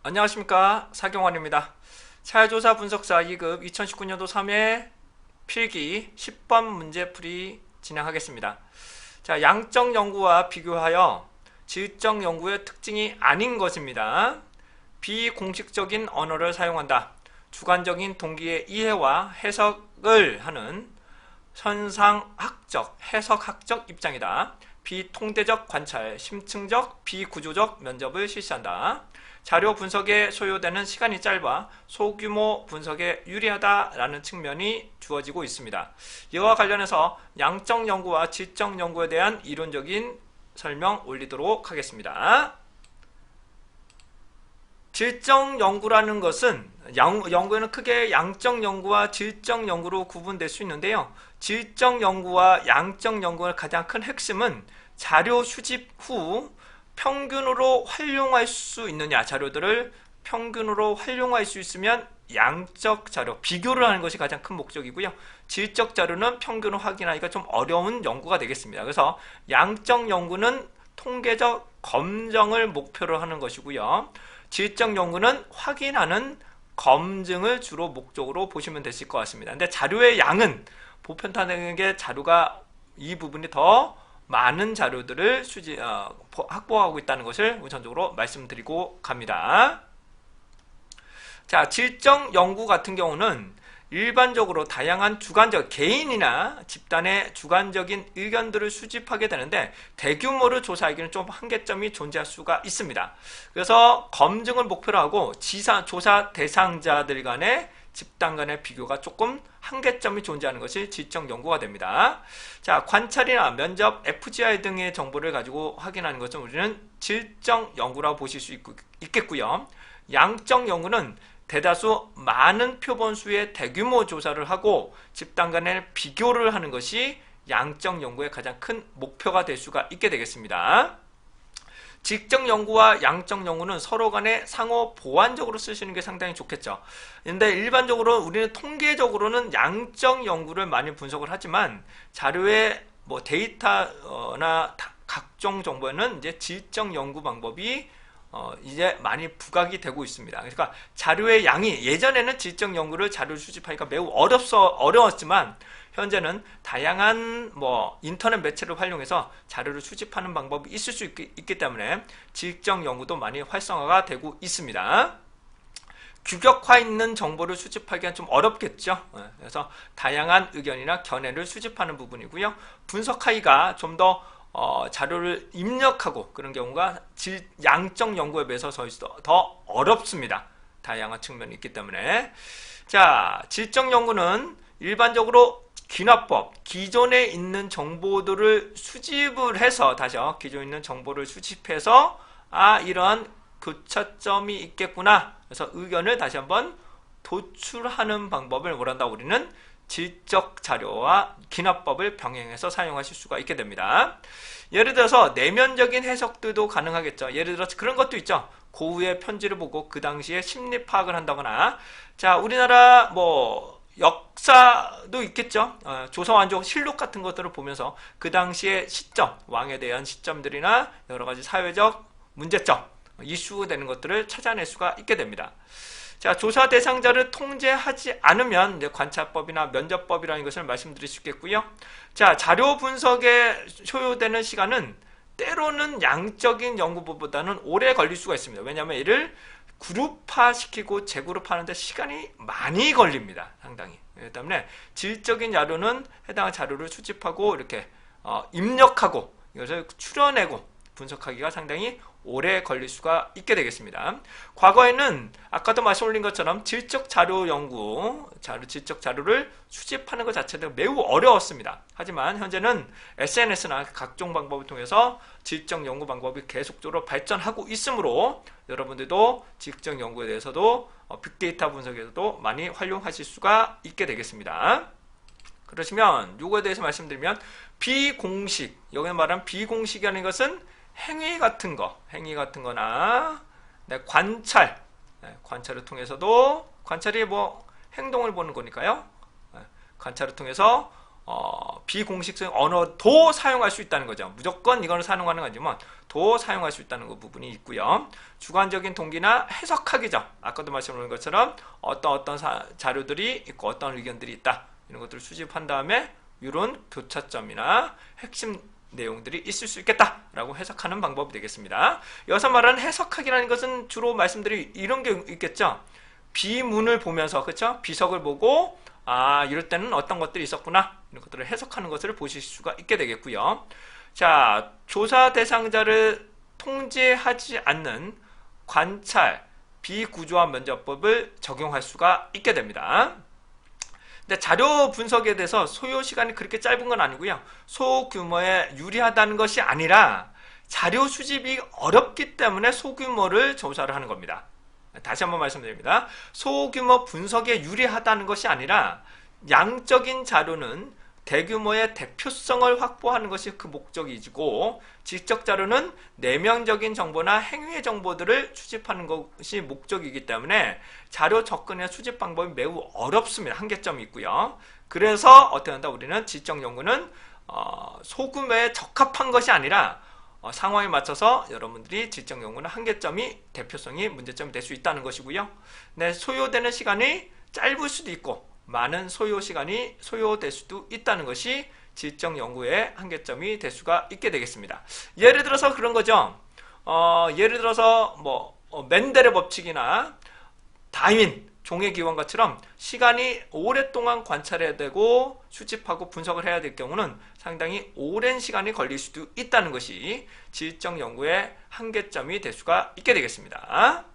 안녕하십니까, 사경환입니다. 차야조사 분석사 2급 2019년도 3회 필기 10번 문제풀이 진행하겠습니다. 자, 양적 연구와 비교하여 질적 연구의 특징이 아닌 것입니다. 비공식적인 언어를 사용한다. 주관적인 동기의 이해와 해석을 하는 현상학적, 해석학적 입장이다. 비통대적 관찰, 심층적, 비구조적 면접을 실시한다. 자료 분석에 소요되는 시간이 짧아 소규모 분석에 유리하다라는 측면이 주어지고 있습니다. 이와 관련해서 양적 연구와 질적 연구에 대한 이론적인 설명 올리도록 하겠습니다. 질적 연구라는 것은 연구에는 크게 양적 연구와 질적 연구로 구분될 수 있는데요. 질적 연구와 양적 연구의 가장 큰 핵심은 자료 수집 후 평균으로 활용할 수 있느냐, 자료들을 평균으로 활용할 수 있으면 양적 자료, 비교를 하는 것이 가장 큰 목적이고요. 질적 자료는 평균을 확인하기가 좀 어려운 연구가 되겠습니다. 그래서 양적 연구는 통계적 검증을 목표로 하는 것이고요. 질적 연구는 확인하는 검증을 주로 목적으로 보시면 되실 것 같습니다. 근데 자료의 양은 보편화되게 자료가 이 부분이 더 많은 자료들을 확보하고 있다는 것을 우선적으로 말씀드리고 갑니다. 자, 질적 연구 같은 경우는 일반적으로 다양한 주관적, 개인이나 집단의 주관적인 의견들을 수집하게 되는데 대규모를 조사하기는 좀 한계점이 존재할 수가 있습니다. 그래서 검증을 목표로 하고 조사 대상자들 간의 집단 간의 비교가 조금 한계점이 존재하는 것이 질적 연구가 됩니다. 자, 관찰이나 면접, FGI 등의 정보를 가지고 확인하는 것은 우리는 질적 연구라고 보실 수 있겠고요. 양적 연구는 대다수 많은 표본수의 대규모 조사를 하고 집단 간의 비교를 하는 것이 양적 연구의 가장 큰 목표가 될 수가 있게 되겠습니다. 질적 연구와 양적 연구는 서로 간에 상호 보완적으로 쓰시는 게 상당히 좋겠죠. 근데 일반적으로 우리는 통계적으로는 양적 연구를 많이 분석을 하지만 자료의 데이터나 각종 정보에는 이제 질적 연구 방법이 이제 많이 부각이 되고 있습니다. 그러니까 자료의 양이 예전에는 질적 연구를 자료를 수집하기가 매우 어려웠지만 현재는 다양한 인터넷 매체를 활용해서 자료를 수집하는 방법이 있을 수 있기 때문에 질적 연구도 많이 활성화가 되고 있습니다. 규격화 있는 정보를 수집하기가 좀 어렵겠죠. 그래서 다양한 의견이나 견해를 수집하는 부분이고요. 분석하기가 좀 더 자료를 입력하고 그런 경우가 양적 연구에 비해서 더 어렵습니다. 다양한 측면이 있기 때문에. 자, 질적 연구는 일반적으로 귀납법, 기존에 있는 정보들을 수집을 해서 기존에 있는 정보를 수집해서 이런 교차점이 있겠구나. 그래서 의견을 다시 한번 도출하는 방법을 우리는 질적 자료와 기납법을 병행해서 사용하실 수가 있게 됩니다. 예를 들어서 내면적인 해석들도 가능하겠죠. 예를 들어서 그런 것도 있죠. 고흐의 편지를 보고 그 당시에 심리 파악을 한다거나, 자, 우리나라 역사도 있겠죠. 조선왕조 실록 같은 것들을 보면서 그 당시의 시점, 왕에 대한 시점들이나 여러 가지 사회적 문제점, 이슈되는 것들을 찾아낼 수가 있게 됩니다. 자, 조사 대상자를 통제하지 않으면 이제 관찰법이나 면접법이라는 것을 말씀드릴 수 있겠고요. 자, 자료 분석에 소요되는 시간은 때로는 양적인 연구보다는 오래 걸릴 수가 있습니다. 왜냐하면 이를 그룹화시키고 재그룹하는데 시간이 많이 걸립니다. 상당히. 그렇기 때문에 질적인 자료는 해당 자료를 수집하고 이렇게 입력하고 이것을 추려내고 분석하기가 상당히 오래 걸릴 수가 있게 되겠습니다. 과거에는 아까도 말씀 올린 것처럼 질적 자료 연구, 질적 자료를 수집하는 것 자체도 매우 어려웠습니다. 하지만 현재는 SNS나 각종 방법을 통해서 질적 연구 방법이 계속적으로 발전하고 있으므로 여러분들도 질적 연구에 대해서도 빅데이터 분석에서도 많이 활용하실 수가 있게 되겠습니다. 그러시면 이거에 대해서 말씀드리면 비공식, 여기 말하는 비공식이라는 것은 행위 같은 거나 관찰을 통해서도 관찰이 행동을 보는 거니까요. 관찰을 통해서 비공식적 언어도 사용할 수 있다는 거죠. 무조건 이거는 사용하는 건 아니지만 도 사용할 수 있다는 그 부분이 있고요. 주관적인 동기나 해석하기죠. 아까도 말씀드린 것처럼 어떤 자료들이 있고 어떤 의견들이 있다. 이런 것들을 수집한 다음에 이런 교차점이나 핵심 내용들이 있을 수 있겠다라고 해석하는 방법이 되겠습니다. 여기서 말하는 해석하기라는 것은 주로 말씀드린 이런 게 있겠죠. 비문을 보면서, 그렇죠? 비석을 보고 이럴 때는 어떤 것들이 있었구나, 이런 것들을 해석하는 것을 보실 수가 있게 되겠고요. 자, 조사 대상자를 통제하지 않는 관찰 비구조화 면접법을 적용할 수가 있게 됩니다. 근데 자료 분석에 대해서 소요 시간이 그렇게 짧은 건 아니고요. 소규모에 유리하다는 것이 아니라 자료 수집이 어렵기 때문에 소규모를 조사를 하는 겁니다. 다시 한번 말씀드립니다. 소규모 분석에 유리하다는 것이 아니라 양적인 자료는 대규모의 대표성을 확보하는 것이 그 목적이고, 질적 자료는 내면적인 정보나 행위의 정보들을 수집하는 것이 목적이기 때문에 자료 접근의 수집 방법이 매우 어렵습니다. 한계점이 있고요. 그래서 어떻게 한다? 우리는 질적 연구는 소규모에 적합한 것이 아니라 상황에 맞춰서 여러분들이 질적 연구는 한계점이, 대표성이 문제점이 될 수 있다는 것이고요. 네, 소요되는 시간이 짧을 수도 있고 많은 소요 시간이 소요될 수도 있다는 것이 질적 연구의 한계점이 될 수가 있게 되겠습니다. 예를 들어서 그런 거죠. 예를 들어서 멘델의 법칙이나 다윈 종의 기원과처럼 시간이 오랫동안 관찰해야 되고 수집하고 분석을 해야 될 경우는 상당히 오랜 시간이 걸릴 수도 있다는 것이 질적 연구의 한계점이 될 수가 있게 되겠습니다.